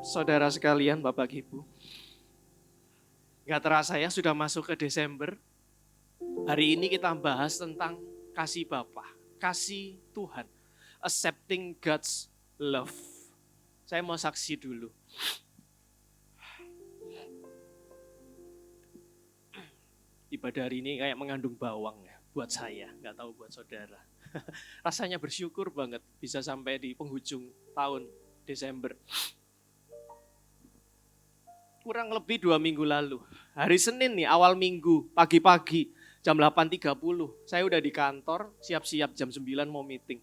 Saudara sekalian, Bapak Ibu. Gak terasa ya, sudah masuk ke Desember. Hari ini kita bahas tentang kasih Bapa, kasih Tuhan. Accepting God's love. Saya mau saksi dulu. Ibadah hari ini kayak mengandung bawang ya, buat saya, gak tahu buat saudara. Rasanya bersyukur banget bisa sampai di penghujung tahun Desember. Kurang lebih 2 minggu lalu, hari Senin nih, awal minggu, pagi-pagi, jam 8.30, saya udah di kantor, siap-siap jam 9 mau meeting.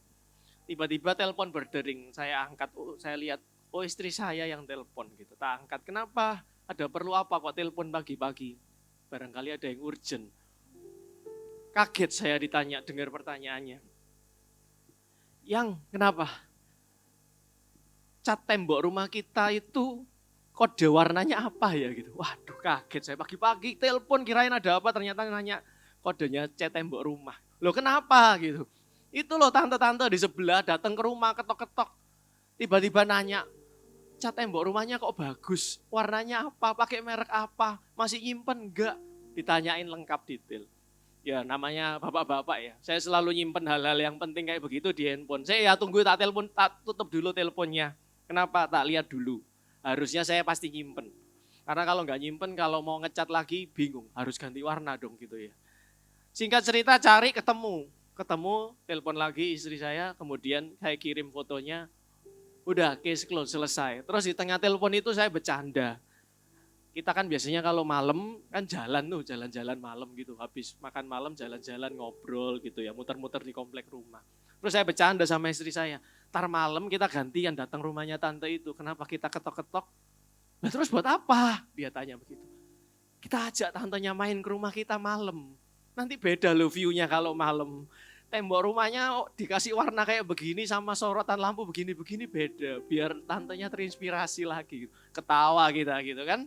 Tiba-tiba telepon berdering, saya angkat, saya lihat, istri saya yang telepon gitu. Tak angkat, kenapa? Ada perlu apa kok telepon pagi-pagi? Barangkali ada yang urgent. Kaget saya ditanya, dengar pertanyaannya. Yang, kenapa? Cat tembok rumah kita itu kode warnanya apa ya gitu. Waduh, kaget saya pagi-pagi telepon kirain ada apa, ternyata nanya kodenya cat tembok rumah. Loh kenapa gitu. Itu loh tante-tante di sebelah datang ke rumah ketok-ketok. Tiba-tiba nanya, cat tembok rumahnya kok bagus, warnanya apa, pakai merek apa, masih nyimpen enggak? Ditanyain lengkap detail. Ya namanya bapak-bapak ya, saya selalu nyimpen hal-hal yang penting kayak begitu di handphone. Saya ya tunggu tak telepon, tak tutup dulu teleponnya. Kenapa? Tak lihat dulu. Harusnya saya pasti nyimpen. Karena kalau nggak nyimpen, kalau mau ngecat lagi bingung, harus ganti warna dong gitu ya. Singkat cerita cari ketemu, telepon lagi istri saya, kemudian saya kirim fotonya, udah case close selesai. Terus di tengah telepon itu saya bercanda. Kita kan biasanya kalau malam kan jalan-jalan malam gitu, habis makan malam jalan-jalan ngobrol gitu ya, muter-muter di komplek rumah. Terus saya bercanda sama istri saya, ntar malam kita gantian datang rumahnya tante itu, kenapa kita ketok-ketok? Nah terus buat apa? Dia tanya begitu. Kita ajak tantenya main ke rumah kita malam, nanti beda loh view-nya kalau malam. Tembok rumahnya dikasih warna kayak begini sama sorotan lampu begini-begini beda, biar tantenya terinspirasi lagi. Ketawa kita gitu kan.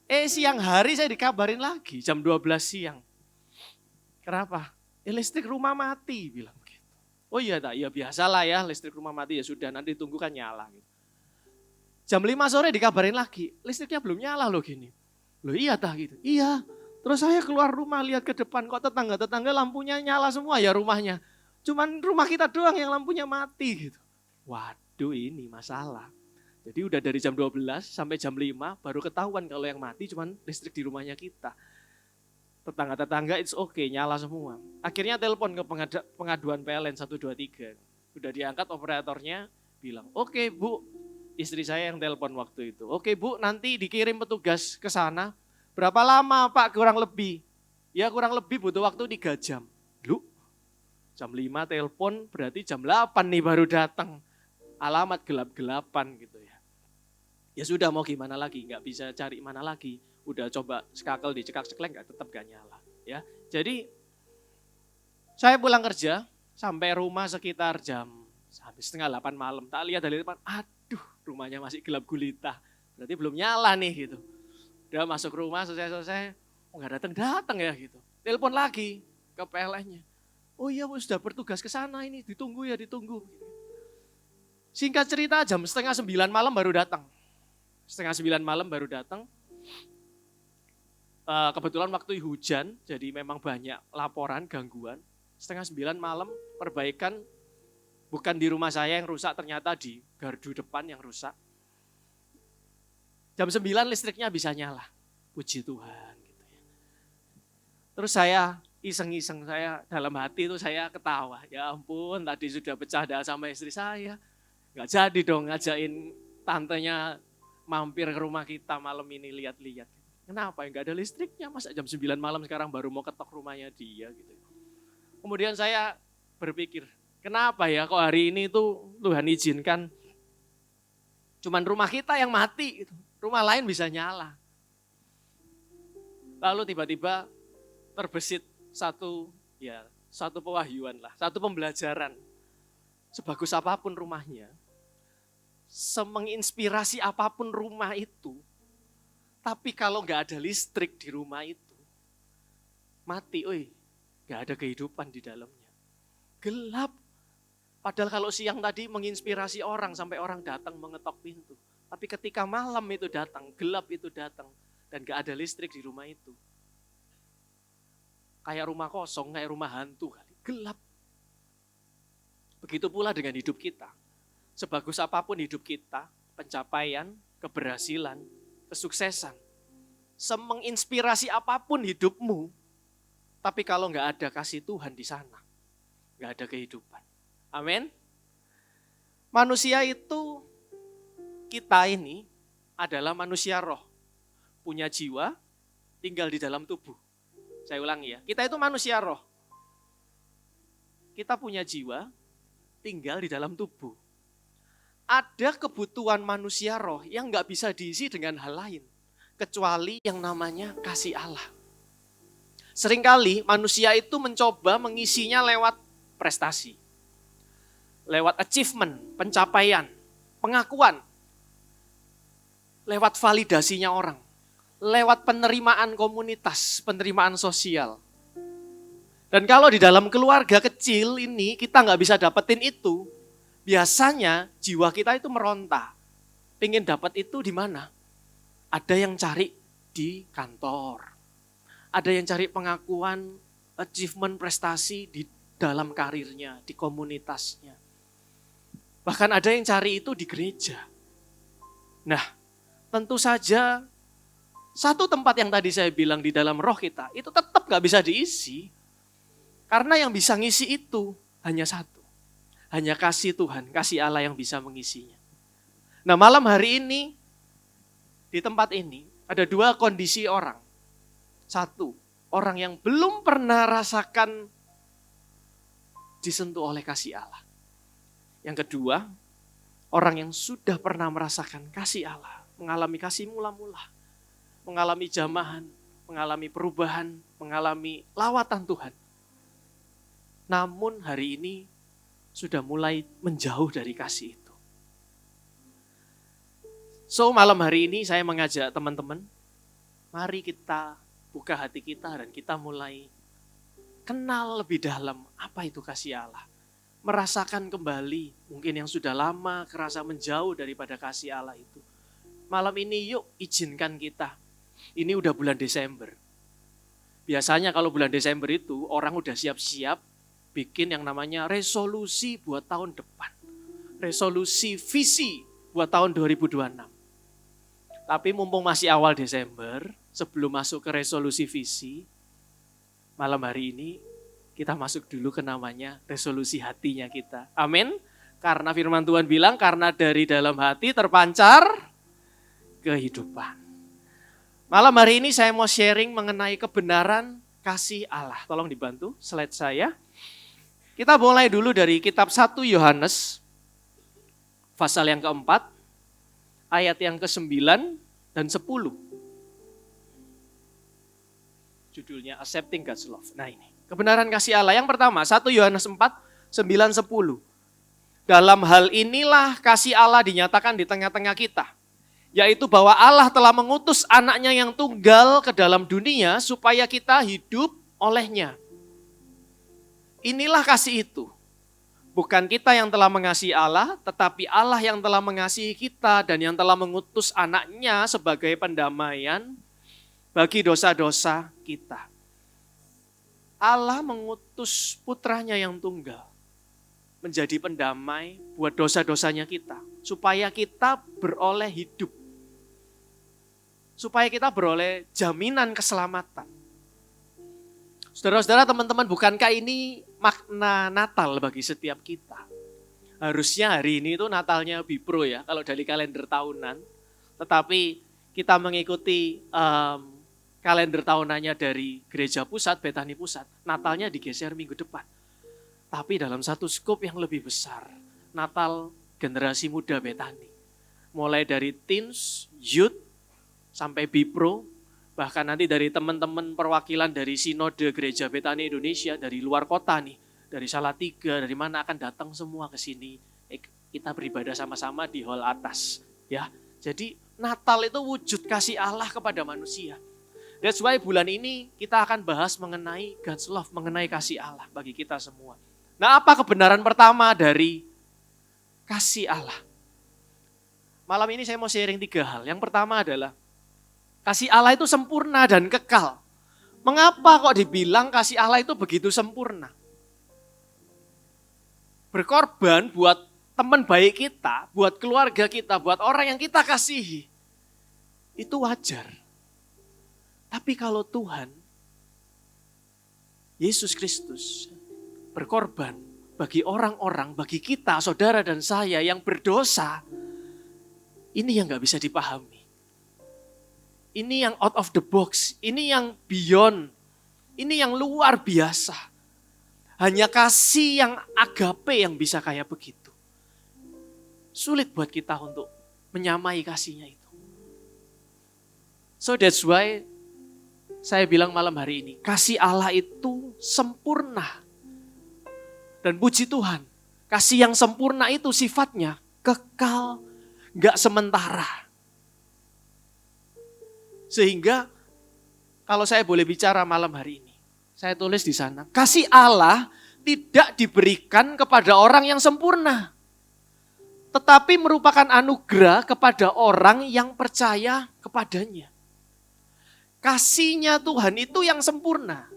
Siang hari saya dikabarin lagi jam 12 siang. Kenapa? Listrik rumah mati, bilang gitu. Oh iya tak, ya biasalah ya listrik rumah mati, ya sudah nanti tunggu kan nyala. Gitu. Jam 5 sore dikabarin lagi, listriknya belum nyala loh gini. Loh iya tak gitu, iya. Terus saya keluar rumah lihat ke depan, kok tetangga-tetangga lampunya nyala semua ya rumahnya. Cuman rumah kita doang yang lampunya mati gitu. Waduh ini masalah. Jadi udah dari jam 12 sampai jam 5 baru ketahuan kalau yang mati cuman listrik di rumahnya kita. Tetangga-tetangga it's okay, nyala semua. Akhirnya telepon ke pengaduan PLN 123. Udah diangkat operatornya bilang, oke Bu, istri saya yang telepon waktu itu. Oke Bu, nanti dikirim petugas ke sana. Berapa lama Pak kurang lebih? Ya kurang lebih butuh waktu 3 jam. Lu, jam 5 telepon berarti jam 8 nih baru datang. Alamat gelap-gelapan gitu ya. Ya sudah mau gimana lagi, nggak bisa cari mana lagi. Udah coba skakel dicekak-ceklek tetap gak nyala. Ya, jadi saya pulang kerja sampai rumah sekitar jam habis setengah 8 malam. Tak lihat dari depan, aduh rumahnya masih gelap gulita. Berarti belum nyala nih gitu. Udah masuk rumah selesai, nggak datang ya gitu. Telepon lagi ke PLN-nya. Oh iya sudah bertugas ke sana ini, ditunggu. Singkat cerita jam setengah 9 malam baru datang. Setengah 9 malam baru datang. Kebetulan waktu hujan, jadi memang banyak laporan, gangguan. Setengah 9 malam perbaikan, bukan di rumah saya yang rusak, ternyata di gardu depan yang rusak. Jam 9 listriknya bisa nyala, puji Tuhan. Gitu ya. Terus saya iseng-iseng, saya dalam hati itu saya ketawa. Ya ampun, tadi sudah bercanda sama istri saya. Gak jadi dong ngajakin tantenya mampir ke rumah kita malam ini lihat-lihat. Kenapa? Enggak ada listriknya, masa jam 9 malam sekarang baru mau ketok rumahnya dia gitu. Kemudian saya berpikir, kenapa ya kok hari ini tuh Tuhan izinkan cuman rumah kita yang mati, gitu. Rumah lain bisa nyala. Lalu tiba-tiba terbesit satu pewahyuan lah, satu pembelajaran. Sebagus apapun rumahnya, semenginspirasi apapun rumah itu, tapi kalau nggak ada listrik di rumah itu, mati, nggak ada kehidupan di dalamnya. Gelap. Padahal kalau siang tadi menginspirasi orang sampai orang datang mengetok pintu. Tapi ketika malam itu datang, gelap itu datang, dan gak ada listrik di rumah itu. Kayak rumah kosong, kayak rumah hantu, gelap. Begitu pula dengan hidup kita. Sebagus apapun hidup kita, pencapaian, keberhasilan, kesuksesan, semenginspirasi apapun hidupmu, tapi kalau gak ada kasih Tuhan di sana, gak ada kehidupan. Amin. Manusia itu, kita ini adalah manusia roh. Punya jiwa, tinggal di dalam tubuh. Saya ulangi ya, kita itu manusia roh. Kita punya jiwa, tinggal di dalam tubuh. Ada kebutuhan manusia roh yang gak bisa diisi dengan hal lain, kecuali yang namanya kasih Allah. Seringkali manusia itu mencoba mengisinya lewat prestasi, lewat achievement, pencapaian, pengakuan, lewat validasinya orang, lewat penerimaan komunitas, penerimaan sosial. Dan kalau di dalam keluarga kecil ini kita nggak bisa dapetin itu, biasanya jiwa kita itu meronta. Pengen dapat itu di mana? Ada yang cari di kantor. Ada yang cari pengakuan, achievement, prestasi di dalam karirnya, di komunitasnya. Bahkan ada yang cari itu di gereja. Nah, tentu saja satu tempat yang tadi saya bilang di dalam roh kita, itu tetap gak bisa diisi. Karena yang bisa ngisi itu hanya satu. Hanya kasih Tuhan, kasih Allah yang bisa mengisinya. Nah, malam hari ini, di tempat ini, ada dua kondisi orang. Satu, orang yang belum pernah rasakan disentuh oleh kasih Allah. Yang kedua, orang yang sudah pernah merasakan kasih Allah, mengalami kasih mula-mula, mengalami jamahan, mengalami perubahan, mengalami lawatan Tuhan. Namun hari ini sudah mulai menjauh dari kasih itu. So malam hari ini saya mengajak teman-teman, mari kita buka hati kita dan kita mulai kenal lebih dalam apa itu kasih Allah. Merasakan kembali mungkin yang sudah lama kerasa menjauh daripada kasih Allah itu. Malam ini yuk izinkan kita. Ini udah bulan Desember. Biasanya kalau bulan Desember itu orang udah siap-siap bikin yang namanya resolusi buat tahun depan. Resolusi visi buat tahun 2026. Tapi mumpung masih awal Desember, sebelum masuk ke resolusi visi, malam hari ini kita masuk dulu ke namanya resolusi hatinya kita. Amin. Karena firman Tuhan bilang, karena dari dalam hati terpancar kehidupan. Malam hari ini saya mau sharing mengenai kebenaran kasih Allah. Tolong dibantu slide saya. Kita mulai dulu dari kitab 1 Yohanes, pasal yang keempat, ayat yang ke-9 dan 10. Judulnya Accepting God's Love. Nah ini, kebenaran kasih Allah. Yang pertama, 1 Yohanes 4, 9, 10. Dalam hal inilah kasih Allah dinyatakan di tengah-tengah kita. Yaitu bahwa Allah telah mengutus anaknya yang tunggal ke dalam dunia supaya kita hidup olehnya. Inilah kasih itu. Bukan kita yang telah mengasihi Allah, tetapi Allah yang telah mengasihi kita dan yang telah mengutus anaknya sebagai pendamaian bagi dosa-dosa kita. Allah mengutus putranya yang tunggal menjadi pendamai buat dosa-dosanya kita. Supaya kita beroleh hidup. Supaya kita beroleh jaminan keselamatan. Saudara-saudara, teman-teman, bukankah ini makna Natal bagi setiap kita? Harusnya hari ini itu Natalnya Bipro ya, kalau dari kalender tahunan. Tetapi kita mengikuti kalender tahunannya dari gereja pusat, Betani Pusat. Natalnya digeser minggu depan. Tapi dalam satu skop yang lebih besar, Natal generasi muda Betani. Mulai dari teens, youth, sampai Bipro, bahkan nanti dari teman-teman perwakilan dari Sinode Gereja Betani Indonesia, dari luar kota nih, dari Salatiga, dari mana akan datang semua ke sini. Kita beribadah sama-sama di hall atas. Ya, jadi Natal itu wujud kasih Allah kepada manusia. That's why bulan ini kita akan bahas mengenai God's love, mengenai kasih Allah bagi kita semua. Nah, apa kebenaran pertama dari kasih Allah? Malam ini saya mau sharing 3 hal. Yang pertama adalah kasih Allah itu sempurna dan kekal. Mengapa kok dibilang kasih Allah itu begitu sempurna? Berkorban buat teman baik kita, buat keluarga kita, buat orang yang kita kasihi. Itu wajar. Tapi kalau Tuhan, Yesus Kristus, berkorban bagi orang-orang, bagi kita, saudara dan saya yang berdosa, ini yang gak bisa dipahami. Ini yang out of the box, ini yang beyond, ini yang luar biasa. Hanya kasih yang agape yang bisa kayak begitu. Sulit buat kita untuk menyamai kasihnya itu. So that's why saya bilang malam hari ini, kasih Allah itu sempurna. Dan puji Tuhan, kasih yang sempurna itu sifatnya kekal, gak sementara. Sehingga kalau saya boleh bicara malam hari ini, saya tulis di sana, kasih Allah tidak diberikan kepada orang yang sempurna. Tetapi merupakan anugerah kepada orang yang percaya kepadanya. Kasihnya Tuhan itu yang sempurna.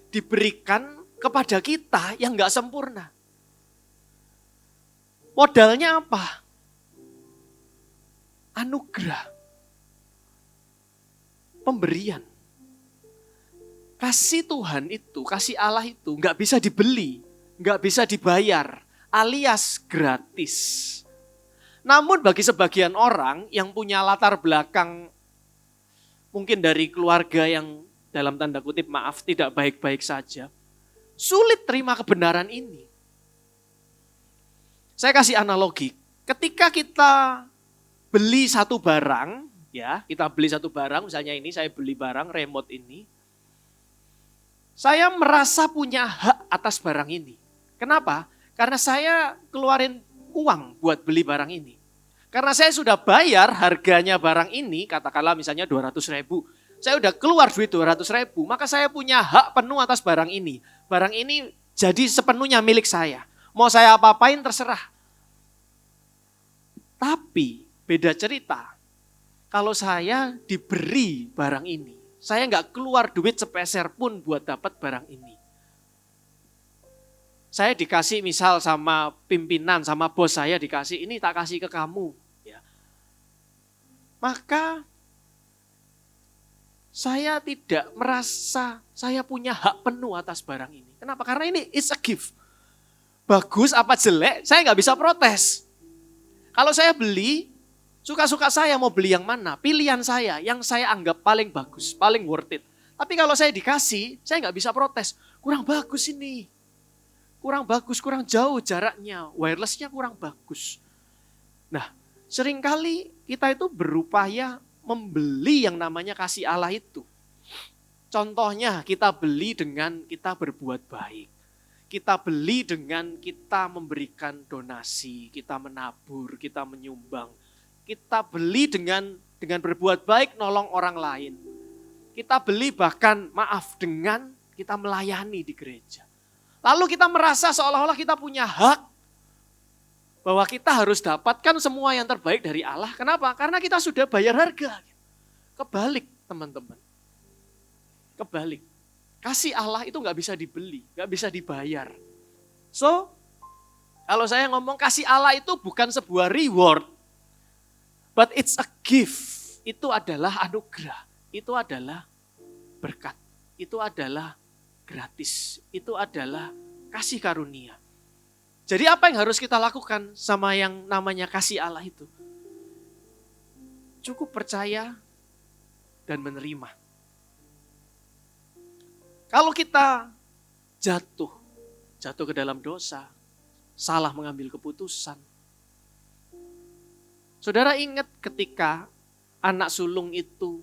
Diberikan kepada kita yang gak sempurna. Modalnya apa? Anugerah. Pemberian. Kasih Tuhan itu, kasih Allah itu gak bisa dibeli, gak bisa dibayar, alias gratis. Namun bagi sebagian orang yang punya latar belakang mungkin dari keluarga yang dalam tanda kutip maaf tidak baik-baik saja, sulit terima kebenaran ini. Saya kasih analogi, ketika kita beli satu barang, ya kita beli satu barang, misalnya ini saya beli barang remote ini, saya merasa punya hak atas barang ini. Kenapa? Karena saya keluarin uang buat beli barang ini. Karena saya sudah bayar harganya barang ini, katakanlah misalnya 200.000. Saya udah keluar duit 200.000, maka saya punya hak penuh atas barang ini. Barang ini jadi sepenuhnya milik saya. Mau saya apa-apain terserah. Tapi beda cerita, kalau saya diberi barang ini, saya nggak keluar duit sepeser pun buat dapat barang ini. Saya dikasih misal sama pimpinan, sama bos saya dikasih, ini tak kasih ke kamu. Ya. Maka saya tidak merasa saya punya hak penuh atas barang ini. Kenapa? Karena ini it's a gift. Bagus apa jelek, saya nggak bisa protes. Kalau saya beli, suka-suka saya mau beli yang mana, pilihan saya, yang saya anggap paling bagus, paling worth it. Tapi kalau saya dikasih, saya nggak bisa protes. Kurang bagus ini, kurang bagus, kurang jauh jaraknya, wirelessnya kurang bagus. Nah, seringkali kita itu berupaya membeli yang namanya kasih Allah itu. Contohnya kita beli dengan kita berbuat baik. Kita beli dengan kita memberikan donasi, kita menabur, kita menyumbang. Kita beli dengan berbuat baik nolong orang lain. Kita beli bahkan maaf dengan kita melayani di gereja. Lalu kita merasa seolah-olah kita punya hak bahwa kita harus dapatkan semua yang terbaik dari Allah. Kenapa? Karena kita sudah bayar harga. Kebalik teman-teman. Kebalik. Kasih Allah itu gak bisa dibeli, gak bisa dibayar. So, kalau saya ngomong kasih Allah itu bukan sebuah reward, but it's a gift. Itu adalah anugerah, itu adalah berkat, itu adalah gratis, itu adalah kasih karunia. Jadi apa yang harus kita lakukan sama yang namanya kasih Allah itu? Cukup percaya dan menerima. Kalau kita jatuh ke dalam dosa, salah mengambil keputusan. Saudara ingat ketika anak sulung itu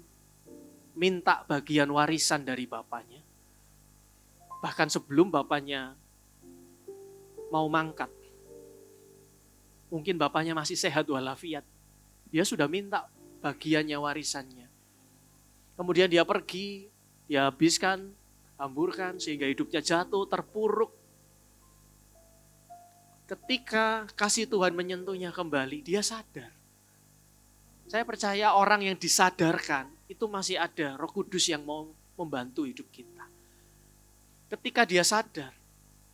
minta bagian warisan dari bapaknya. Bahkan sebelum bapaknya mau mangkat. Mungkin bapaknya masih sehat walafiat. Dia sudah minta bagiannya warisannya. Kemudian dia pergi, dia habiskan, hamburkan sehingga hidupnya jatuh, terpuruk. Ketika kasih Tuhan menyentuhnya kembali, dia sadar. Saya percaya orang yang disadarkan itu masih ada Roh Kudus yang mau membantu hidup kita. Ketika dia sadar,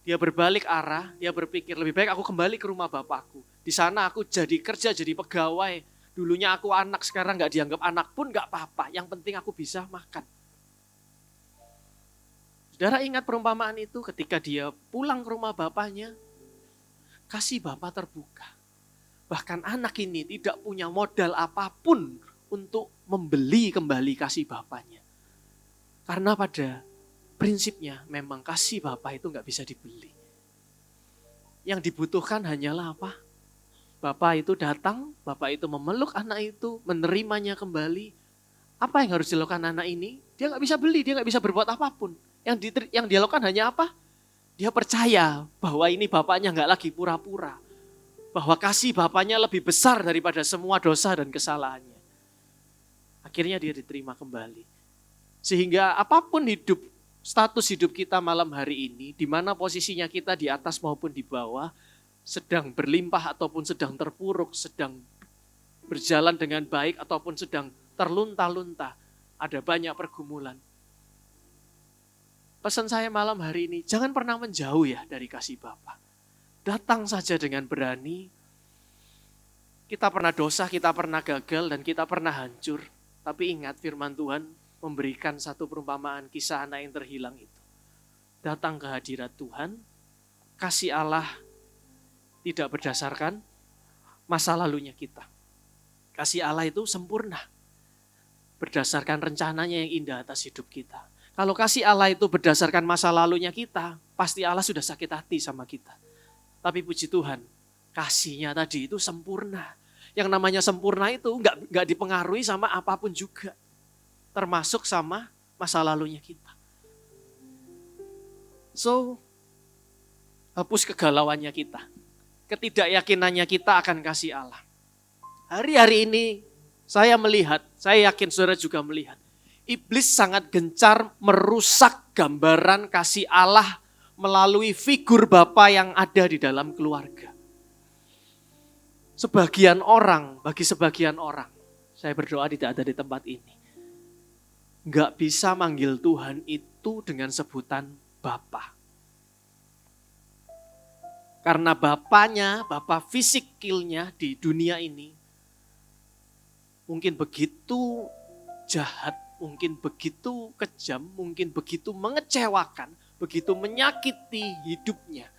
dia berbalik arah, dia berpikir lebih baik aku kembali ke rumah bapakku. Di sana aku jadi kerja, jadi pegawai. Dulunya aku anak, sekarang gak dianggap anak pun gak apa-apa. Yang penting aku bisa makan. Saudara ingat perumpamaan itu ketika dia pulang ke rumah bapaknya, kasih bapak terbuka. Bahkan anak ini tidak punya modal apapun untuk membeli kembali kasih bapaknya. Karena pada prinsipnya memang kasih bapak itu gak bisa dibeli. Yang dibutuhkan hanyalah apa? Bapak itu datang, bapak itu memeluk anak itu, menerimanya kembali. Apa yang harus dilakukan anak ini? Dia gak bisa beli, dia gak bisa berbuat apapun. Yang dia lakukan hanya apa? Dia percaya bahwa ini bapaknya gak lagi pura-pura. Bahwa kasih bapaknya lebih besar daripada semua dosa dan kesalahannya. Akhirnya dia diterima kembali. Sehingga apapun status hidup kita malam hari ini, di mana posisinya kita di atas maupun di bawah, sedang berlimpah ataupun sedang terpuruk, sedang berjalan dengan baik ataupun sedang terlunta-lunta, ada banyak pergumulan. Pesan saya malam hari ini, jangan pernah menjauh ya dari kasih Bapa. Datang saja dengan berani. Kita pernah dosa, kita pernah gagal, dan kita pernah hancur. Tapi ingat firman Tuhan memberikan satu perumpamaan kisah anak yang terhilang itu. Datang ke hadirat Tuhan, kasih Allah tidak berdasarkan masa lalunya kita. Kasih Allah itu sempurna. Berdasarkan rencananya yang indah atas hidup kita. Kalau kasih Allah itu berdasarkan masa lalunya kita, pasti Allah sudah sakit hati sama kita. Tapi puji Tuhan, kasihnya tadi itu sempurna. Yang namanya sempurna itu enggak dipengaruhi sama apapun juga. Termasuk sama masa lalunya kita. So, hapus kegalauannya kita. Ketidakyakinannya kita akan kasih Allah. Hari-hari ini saya melihat, saya yakin saudara juga melihat. Iblis sangat gencar merusak gambaran kasih Allah melalui figur Bapa yang ada di dalam keluarga. Bagi sebagian orang, saya berdoa tidak ada di tempat ini, nggak bisa manggil Tuhan itu dengan sebutan Bapa. Karena Bapa fisikilnya di dunia ini, mungkin begitu jahat, mungkin begitu kejam, mungkin begitu mengecewakan, begitu menyakiti hidupnya.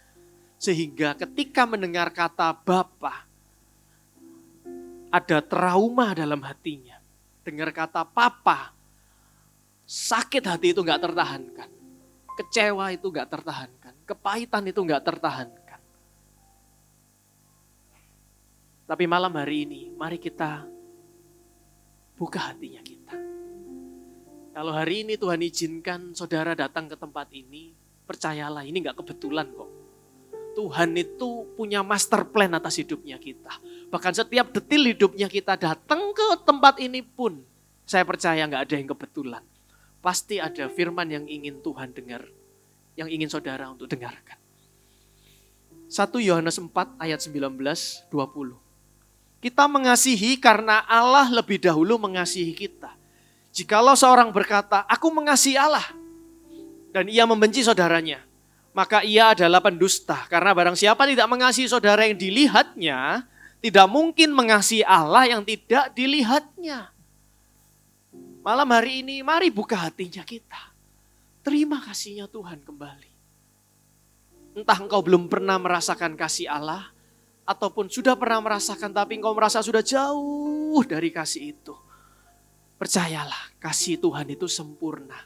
Sehingga ketika mendengar kata Bapa, ada trauma dalam hatinya. Dengar kata Papa, sakit hati itu gak tertahankan. Kecewa itu gak tertahankan. Kepahitan itu gak tertahankan. Tapi malam hari ini, mari kita buka hatinya kita. Kalau hari ini Tuhan izinkan saudara datang ke tempat ini, percayalah ini gak kebetulan kok. Tuhan itu punya master plan atas hidupnya kita. Bahkan setiap detil hidupnya kita datang ke tempat ini pun, saya percaya gak ada yang kebetulan. Pasti ada firman yang ingin Tuhan dengar, yang ingin saudara untuk dengarkan. 1 Yohanes 4 ayat 19-20. Kita mengasihi karena Allah lebih dahulu mengasihi kita. Jikalau seorang berkata, aku mengasihi Allah, dan ia membenci saudaranya, maka ia adalah pendusta. Karena barang siapa tidak mengasihi saudara yang dilihatnya, tidak mungkin mengasihi Allah yang tidak dilihatnya. Malam hari ini, mari buka hatinya kita. Terima kasihnya Tuhan kembali. Entah engkau belum pernah merasakan kasih Allah, ataupun sudah pernah merasakan tapi engkau merasa sudah jauh dari kasih itu. Percayalah, kasih Tuhan itu sempurna.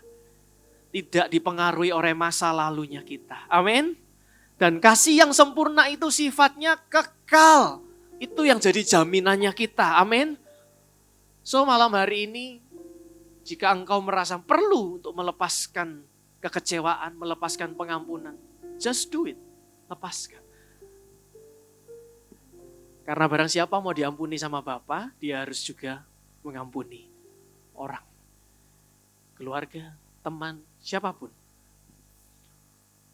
Tidak dipengaruhi oleh masa lalunya kita. Amin. Dan kasih yang sempurna itu sifatnya kekal. Itu yang jadi jaminannya kita. Amin. So malam hari ini, jika engkau merasa perlu untuk melepaskan kekecewaan, melepaskan pengampunan, just do it. Lepaskan. Karena barang siapa mau diampuni sama Bapa, dia harus juga mengampuni orang, keluarga, teman, siapapun.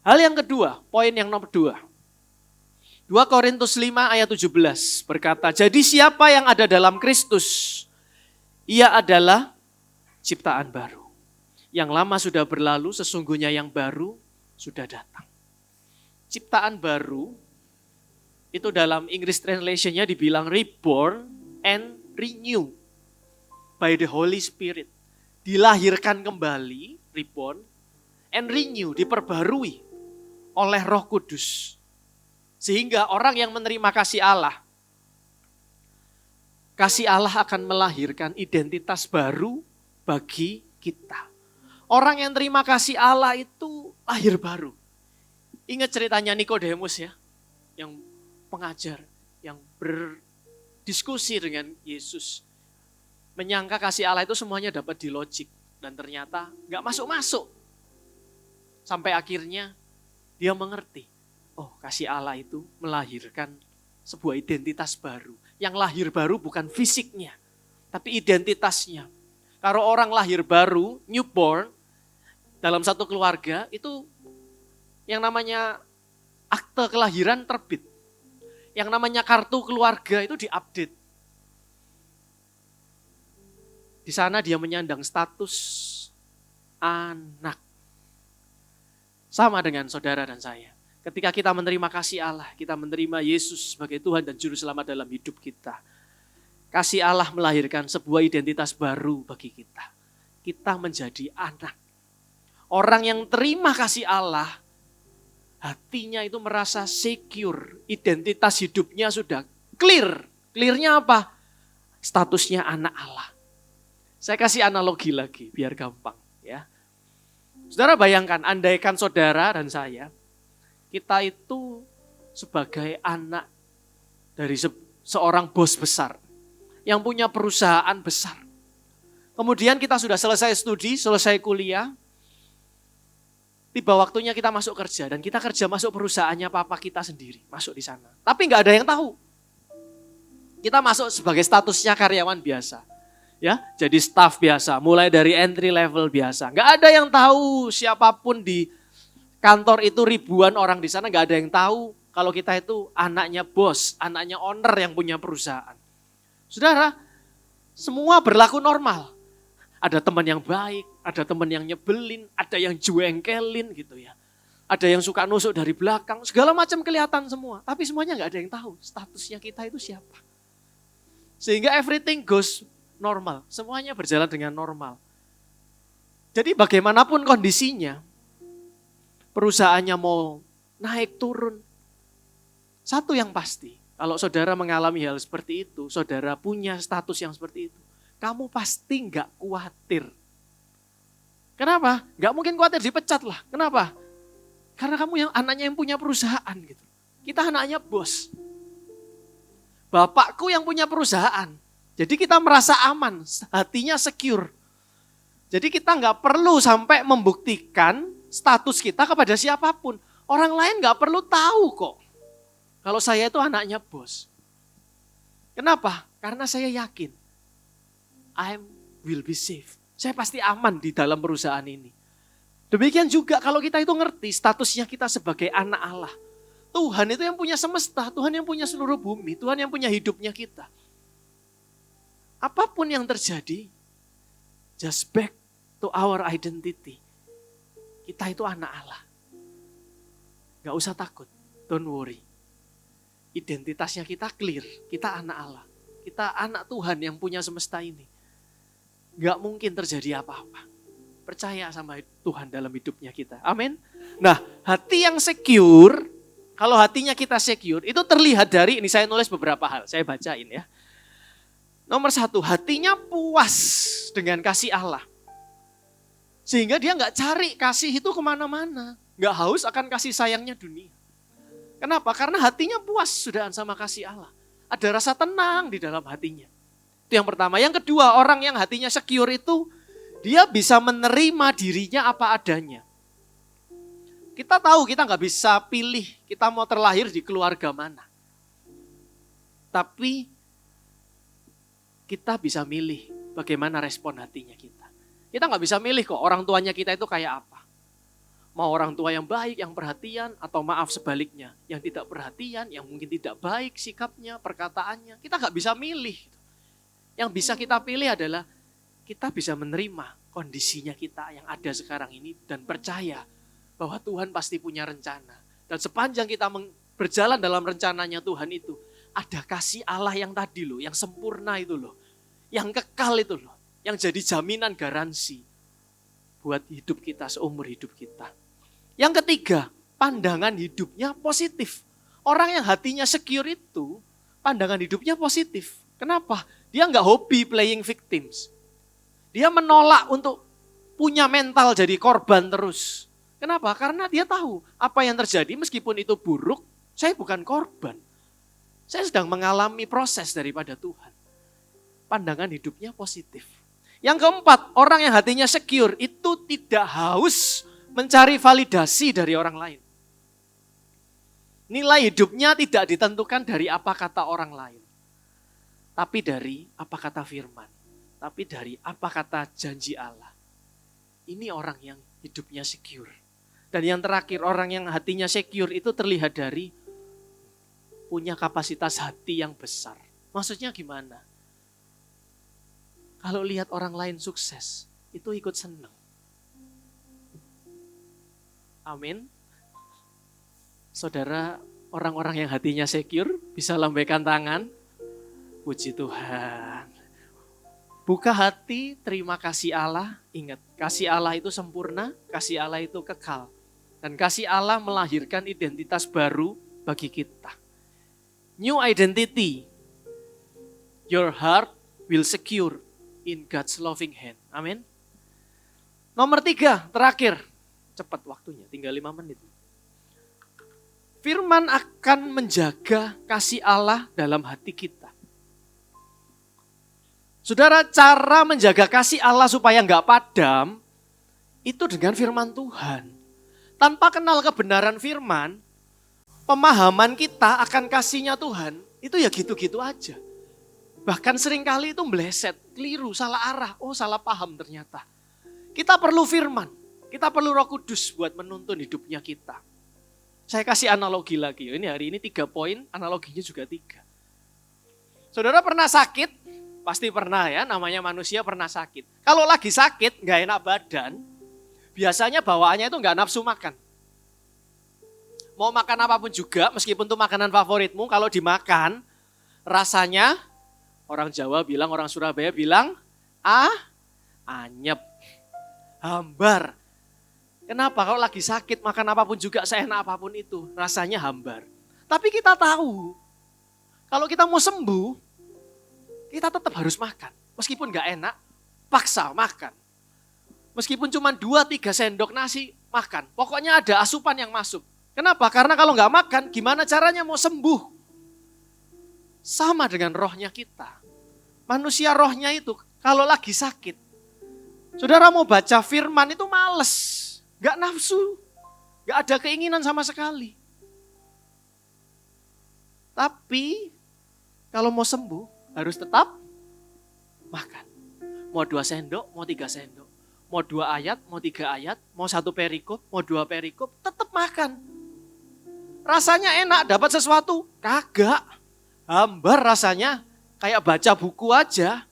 Hal yang kedua, poin yang nomor 2. 2 Korintus 5 ayat 17 berkata, jadi siapa yang ada dalam Kristus, ia adalah ciptaan baru. Yang lama sudah berlalu, sesungguhnya yang baru sudah datang. Ciptaan baru, itu dalam English translation-nya dibilang reborn and renew by the Holy Spirit. Dilahirkan kembali, reborn, and renew, diperbarui oleh Roh Kudus. Sehingga orang yang menerima kasih Allah akan melahirkan identitas baru bagi kita. Orang yang terima kasih Allah itu lahir baru. Ingat ceritanya Nikodemus ya, yang pengajar, yang berdiskusi dengan Yesus. Menyangka kasih Allah itu semuanya dapat dilogik. Dan ternyata gak masuk-masuk. Sampai akhirnya dia mengerti. Oh, kasih Allah itu melahirkan sebuah identitas baru. Yang lahir baru bukan fisiknya, tapi identitasnya. Kalau orang lahir baru, newborn, dalam satu keluarga, itu yang namanya akte kelahiran terbit. Yang namanya kartu keluarga itu diupdate. Di sana dia menyandang status anak. Sama dengan saudara dan saya. Ketika kita menerima kasih Allah, kita menerima Yesus sebagai Tuhan dan Juru Selamat dalam hidup kita. Kasih Allah melahirkan sebuah identitas baru bagi kita. Kita menjadi anak. Orang yang terima kasih Allah, hatinya itu merasa secure. Identitas hidupnya sudah clear. Clearnya apa? Statusnya anak Allah. Saya kasih analogi lagi biar gampang ya. Saudara bayangkan, andaikan saudara dan saya, kita itu sebagai anak dari seorang bos besar yang punya perusahaan besar. Kemudian kita sudah selesai studi, selesai kuliah, tiba waktunya kita masuk kerja dan kita kerja masuk perusahaannya papa kita sendiri, masuk di sana. Tapi nggak ada yang tahu. Kita masuk sebagai statusnya karyawan biasa. Ya, jadi staff biasa, mulai dari entry level biasa. Nggak ada yang tahu siapapun di kantor itu ribuan orang di sana, nggak ada yang tahu kalau kita itu anaknya bos, anaknya owner yang punya perusahaan. Saudara, semua berlaku normal. Ada teman yang baik, ada teman yang nyebelin, ada yang juengkelin gitu ya. Ada yang suka nusuk dari belakang, segala macam kelihatan semua. Tapi semuanya nggak ada yang tahu statusnya kita itu siapa. Sehingga everything goes normal, semuanya berjalan dengan normal. Jadi bagaimanapun kondisinya, perusahaannya mau naik turun. Satu yang pasti, kalau saudara mengalami hal seperti itu, saudara punya status yang seperti itu, kamu pasti nggak khawatir. Kenapa? Nggak mungkin khawatir, dipecat lah. Kenapa? Karena kamu yang anaknya yang punya perusahaan gitu. Kita anaknya bos. Bapakku yang punya perusahaan. Jadi kita merasa aman, hatinya secure. Jadi kita nggak perlu sampai membuktikan status kita kepada siapapun. Orang lain nggak perlu tahu kok. Kalau saya itu anaknya bos. Kenapa? Karena saya yakin. I will be safe. Saya pasti aman di dalam perusahaan ini. Demikian juga kalau kita itu ngerti statusnya kita sebagai anak Allah. Tuhan itu yang punya semesta, Tuhan yang punya seluruh bumi, Tuhan yang punya hidupnya kita. Apapun yang terjadi, just back to our identity. Kita itu anak Allah. Gak usah takut, don't worry. Identitasnya kita clear, kita anak Allah. Kita anak Tuhan yang punya semesta ini. Gak mungkin terjadi apa-apa. Percaya sama Tuhan dalam hidupnya kita. Amin. Nah, hati yang secure, kalau hatinya kita secure, itu terlihat dari, ini saya nulis beberapa hal, saya bacain ya. Nomor 1, hatinya puas dengan kasih Allah. Sehingga dia gak cari kasih itu kemana-mana. Gak haus akan kasih sayangnya dunia. Kenapa? Karena hatinya puas sudah sama kasih Allah. Ada rasa tenang di dalam hatinya. Itu yang pertama. Yang kedua, orang yang hatinya secure itu, dia bisa menerima dirinya apa adanya. Kita tahu kita gak bisa pilih kita mau terlahir di keluarga mana. Tapi kita bisa milih bagaimana respon hatinya kita. Kita gak bisa milih kok orang tuanya kita itu kayak apa. Mau orang tua yang baik, yang perhatian, atau maaf sebaliknya, yang tidak perhatian, yang mungkin tidak baik sikapnya, perkataannya. Kita nggak bisa milih. Yang bisa kita pilih adalah kita bisa menerima kondisinya kita yang ada sekarang ini dan percaya bahwa Tuhan pasti punya rencana. Dan sepanjang kita berjalan dalam rencananya Tuhan itu, ada kasih Allah yang tadi loh, yang sempurna itu loh, yang kekal itu loh, yang jadi jaminan garansi buat hidup kita, seumur hidup kita. Yang ketiga, pandangan hidupnya positif. Orang yang hatinya secure itu, pandangan hidupnya positif. Kenapa? Dia nggak hobi playing victims. Dia menolak untuk punya mental jadi korban terus. Kenapa? Karena dia tahu apa yang terjadi meskipun itu buruk, saya bukan korban. Saya sedang mengalami proses daripada Tuhan. Pandangan hidupnya positif. Yang keempat, orang yang hatinya secure itu tidak haus mencari validasi dari orang lain. Nilai hidupnya tidak ditentukan dari apa kata orang lain. Tapi dari apa kata firman. Tapi dari apa kata janji Allah. Ini orang yang hidupnya secure. Dan yang terakhir, orang yang hatinya secure itu terlihat dari punya kapasitas hati yang besar. Maksudnya gimana? Kalau lihat orang lain sukses, itu ikut senang. Amin. Saudara, orang-orang yang hatinya secure bisa lambaikan tangan. Puji Tuhan. Buka hati, terima kasih Allah. Ingat, kasih Allah itu sempurna, kasih Allah itu kekal. Dan kasih Allah melahirkan identitas baru bagi kita. New identity. Your heart will secure in God's loving hand. Amin. Nomor 3, terakhir. Cepat waktunya, tinggal 5 menit. Firman akan menjaga kasih Allah dalam hati kita. Saudara, cara menjaga kasih Allah supaya enggak padam, itu dengan firman Tuhan. Tanpa kenal kebenaran firman, pemahaman kita akan kasihnya Tuhan, itu ya gitu-gitu aja. Bahkan seringkali itu meleset, keliru, salah arah. Oh, salah paham ternyata. Kita perlu firman. Kita perlu Roh Kudus buat menuntun hidupnya kita. Saya kasih analogi lagi. Ini hari ini 3 poin, analoginya juga 3. Saudara pernah sakit? Pasti pernah ya, namanya manusia pernah sakit. Kalau lagi sakit, gak enak badan, biasanya bawaannya itu gak nafsu makan. Mau makan apapun juga, meskipun itu makanan favoritmu, kalau dimakan, rasanya, orang Jawa bilang, orang Surabaya bilang, anyep, hambar. Kenapa? Kalau lagi sakit, makan apapun juga, seenak apapun itu, rasanya hambar. Tapi kita tahu, kalau kita mau sembuh, kita tetap harus makan. Meskipun gak enak, paksa makan. Meskipun cuma 2-3 sendok nasi, makan. Pokoknya ada asupan yang masuk. Kenapa? Karena kalau gak makan, gimana caranya mau sembuh? Sama dengan rohnya kita. Manusia rohnya itu, kalau lagi sakit, saudara mau baca firman itu males. Gak nafsu, gak ada keinginan sama sekali. Tapi kalau mau sembuh harus tetap makan. Mau 2 sendok, mau 3 sendok. Mau 2 ayat, mau 3 ayat, mau 1 perikop, mau 2 perikop, tetap makan. Rasanya enak, dapat sesuatu? Kagak. Hambar rasanya, kayak baca buku aja.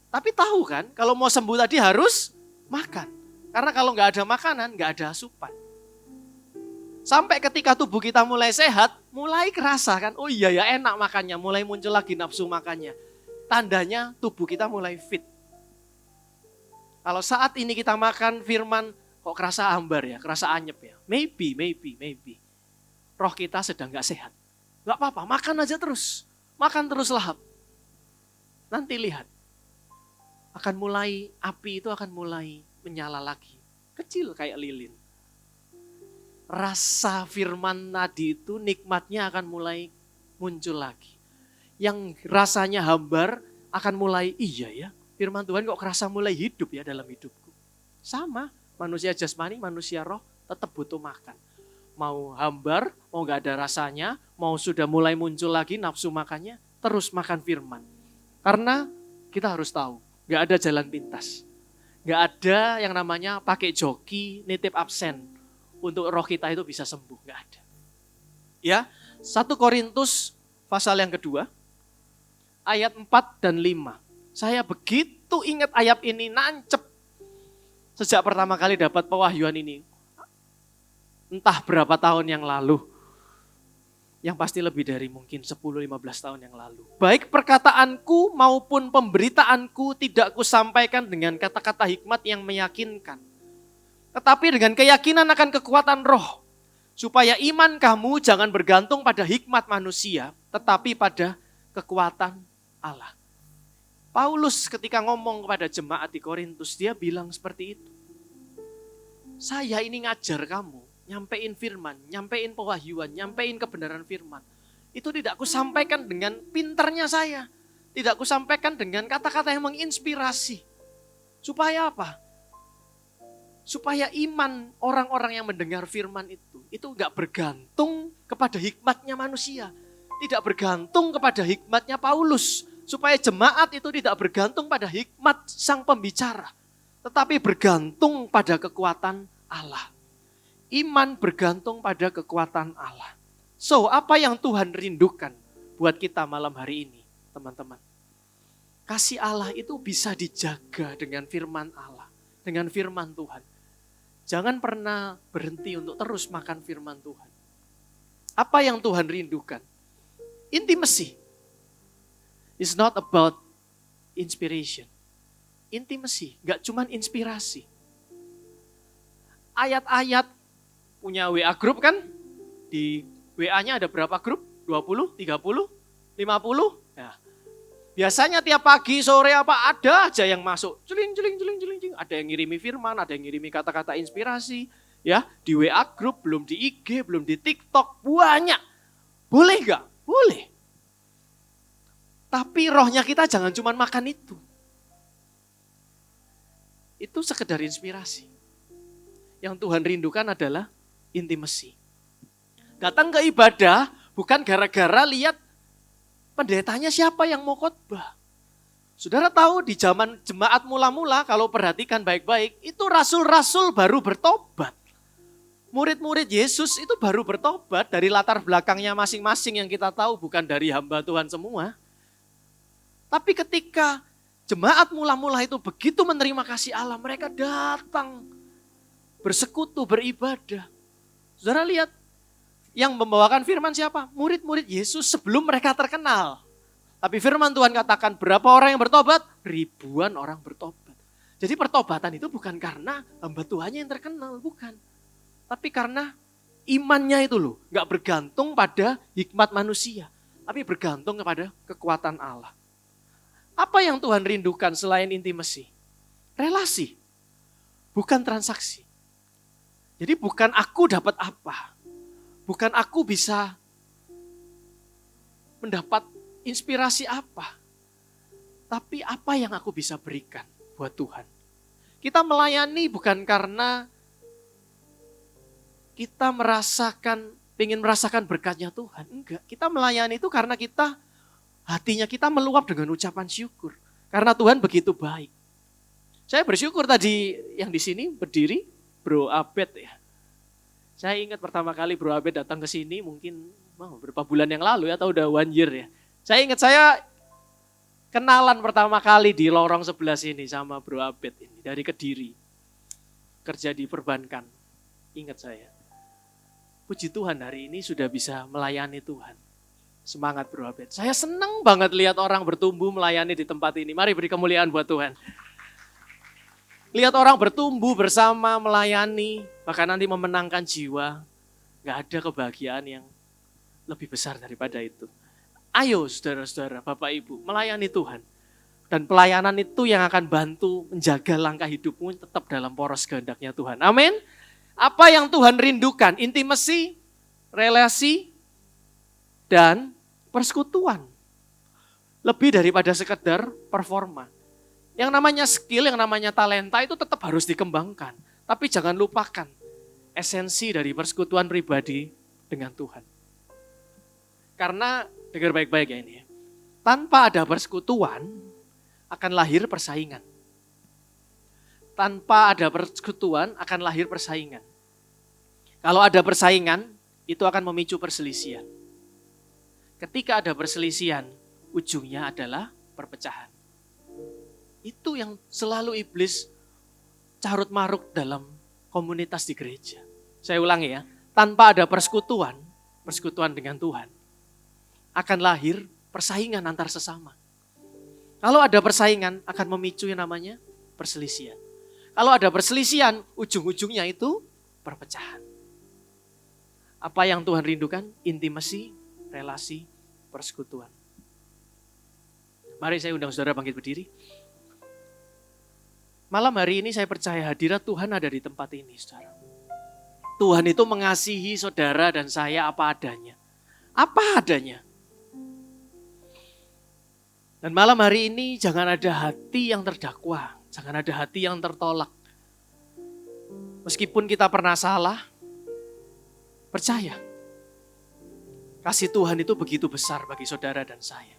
Tapi tahu kan, kalau mau sembuh tadi harus makan. Karena kalau nggak ada makanan, nggak ada asupan. Sampai ketika tubuh kita mulai sehat, mulai kerasa kan, oh iya ya enak makannya, mulai muncul lagi nafsu makannya. Tandanya tubuh kita mulai fit. Kalau saat ini kita makan firman, kok kerasa hambar ya, kerasa anyep ya. Maybe. Roh kita sedang nggak sehat. Nggak apa-apa, makan aja terus. Makan terus lahap. Nanti lihat. Api itu akan mulai menyala lagi. Kecil kayak lilin. Rasa firman tadi itu nikmatnya akan mulai muncul lagi. Yang rasanya hambar akan mulai, iya ya, firman Tuhan kok kerasa mulai hidup ya dalam hidupku. Sama, manusia jasmani, manusia roh tetap butuh makan. Mau hambar, mau gak ada rasanya, mau sudah mulai muncul lagi nafsu makannya, terus makan firman. Karena kita harus tahu, gak ada jalan pintas. Gak ada yang namanya pakai joki, nitip absen. untuk roh kita itu bisa sembuh, nggak ada. Ya, 1 Korintus pasal yang kedua, ayat 4 dan 5. Saya begitu ingat ayat ini, nancep. Sejak pertama kali dapat pewahyuan ini, entah berapa tahun yang lalu, yang pasti lebih dari mungkin 10-15 tahun yang lalu. Baik perkataanku maupun pemberitaanku tidak kusampaikan dengan kata-kata hikmat yang meyakinkan. Tetapi dengan keyakinan akan kekuatan roh. Supaya iman kamu jangan bergantung pada hikmat manusia, tetapi pada kekuatan Allah. Paulus ketika ngomong kepada jemaat di Korintus, dia bilang seperti itu. Saya ini ngajar kamu. Nyampein firman, nyampein pewahyuan, nyampein kebenaran firman. Itu tidak kusampaikan dengan pinternya saya. Tidak kusampaikan dengan kata-kata yang menginspirasi. Supaya apa? Supaya iman orang-orang yang mendengar firman itu enggak bergantung kepada hikmatnya manusia. Tidak bergantung kepada hikmatnya Paulus. Supaya jemaat itu tidak bergantung pada hikmat sang pembicara. Tetapi bergantung pada kekuatan Allah. Iman bergantung pada kekuatan Allah. So, apa yang Tuhan rindukan buat kita malam hari ini, teman-teman? Kasih Allah itu bisa dijaga dengan firman Allah, dengan firman Tuhan. Jangan pernah berhenti untuk terus makan firman Tuhan. Apa yang Tuhan rindukan? Intimacy. It's not about inspiration. Intimacy, gak cuman inspirasi. Ayat-ayat punya WA group kan? Di WA-nya ada berapa grup? 20, 30, 50? Ya. Biasanya tiap pagi, sore apa ada aja yang masuk. Jeling. Ada yang ngirimi firman, ada yang ngirimi kata-kata inspirasi. Ya, di WA group, belum di IG, belum di TikTok, banyak. Boleh gak? Boleh. Tapi rohnya kita jangan cuma makan itu. Itu sekedar inspirasi. Yang Tuhan rindukan adalah intimacy. Datang ke ibadah bukan gara-gara lihat pendetanya siapa yang mau khotbah. Saudara tahu di zaman jemaat mula-mula kalau perhatikan baik-baik itu rasul-rasul baru bertobat. Murid-murid Yesus itu baru bertobat dari latar belakangnya masing-masing yang kita tahu bukan dari hamba Tuhan semua. Tapi ketika jemaat mula-mula itu begitu menerima kasih Allah, mereka datang bersekutu, beribadah. Saudara lihat, yang membawakan firman siapa? Murid-murid Yesus sebelum mereka terkenal. Tapi firman Tuhan katakan berapa orang yang bertobat? Ribuan orang bertobat. Jadi pertobatan itu bukan karena hamba Tuhannya yang terkenal, bukan. Tapi karena imannya itu loh, gak bergantung pada hikmat manusia. Tapi bergantung kepada kekuatan Allah. Apa yang Tuhan rindukan selain intimasi? Relasi, bukan transaksi. Jadi bukan aku dapat apa, bukan aku bisa mendapat inspirasi apa, tapi apa yang aku bisa berikan buat Tuhan. Kita melayani bukan karena kita ingin merasakan berkatnya Tuhan. Enggak, kita melayani itu karena hatinya kita meluap dengan ucapan syukur. Karena Tuhan begitu baik. Saya bersyukur tadi yang di sini berdiri, Bro Abed ya. Saya ingat pertama kali Bro Abed datang ke sini mungkin beberapa bulan yang lalu ya, atau udah 1 year ya. Saya ingat saya kenalan pertama kali di lorong sebelah sini sama Bro Abed ini dari Kediri. Kerja di perbankan. Ingat saya. Puji Tuhan hari ini sudah bisa melayani Tuhan. Semangat Bro Abed. Saya senang banget lihat orang bertumbuh melayani di tempat ini. Mari beri kemuliaan buat Tuhan. Lihat orang bertumbuh bersama, melayani, bahkan nanti memenangkan jiwa. Gak ada kebahagiaan yang lebih besar daripada itu. Ayo saudara-saudara, Bapak Ibu, melayani Tuhan. Dan pelayanan itu yang akan bantu menjaga langkah hidupmu tetap dalam poros kehendaknya Tuhan. Amin. Apa yang Tuhan rindukan? Intimasi, relasi, dan persekutuan. Lebih daripada sekedar performa. Yang namanya skill, yang namanya talenta itu tetap harus dikembangkan. Tapi jangan lupakan esensi dari persekutuan pribadi dengan Tuhan. Karena, dengar baik-baik ya ini ya. Tanpa ada persekutuan, akan lahir persaingan. Tanpa ada persekutuan, akan lahir persaingan. Kalau ada persaingan, itu akan memicu perselisihan. Ketika ada perselisihan, ujungnya adalah perpecahan. Itu yang selalu iblis carut-marut dalam komunitas di gereja. Saya ulangi ya, tanpa ada persekutuan dengan Tuhan, akan lahir persaingan antar sesama. Kalau ada persaingan, akan memicu yang namanya perselisihan. Kalau ada perselisihan, ujung-ujungnya itu perpecahan. Apa yang Tuhan rindukan? Intimasi, relasi, persekutuan. Mari saya undang saudara bangkit berdiri. Malam hari ini saya percaya hadirat Tuhan ada di tempat ini, saudara. Tuhan itu mengasihi saudara dan saya apa adanya. Apa adanya. Dan malam hari ini jangan ada hati yang terdakwa, jangan ada hati yang tertolak. Meskipun kita pernah salah, percaya. Kasih Tuhan itu begitu besar bagi saudara dan saya.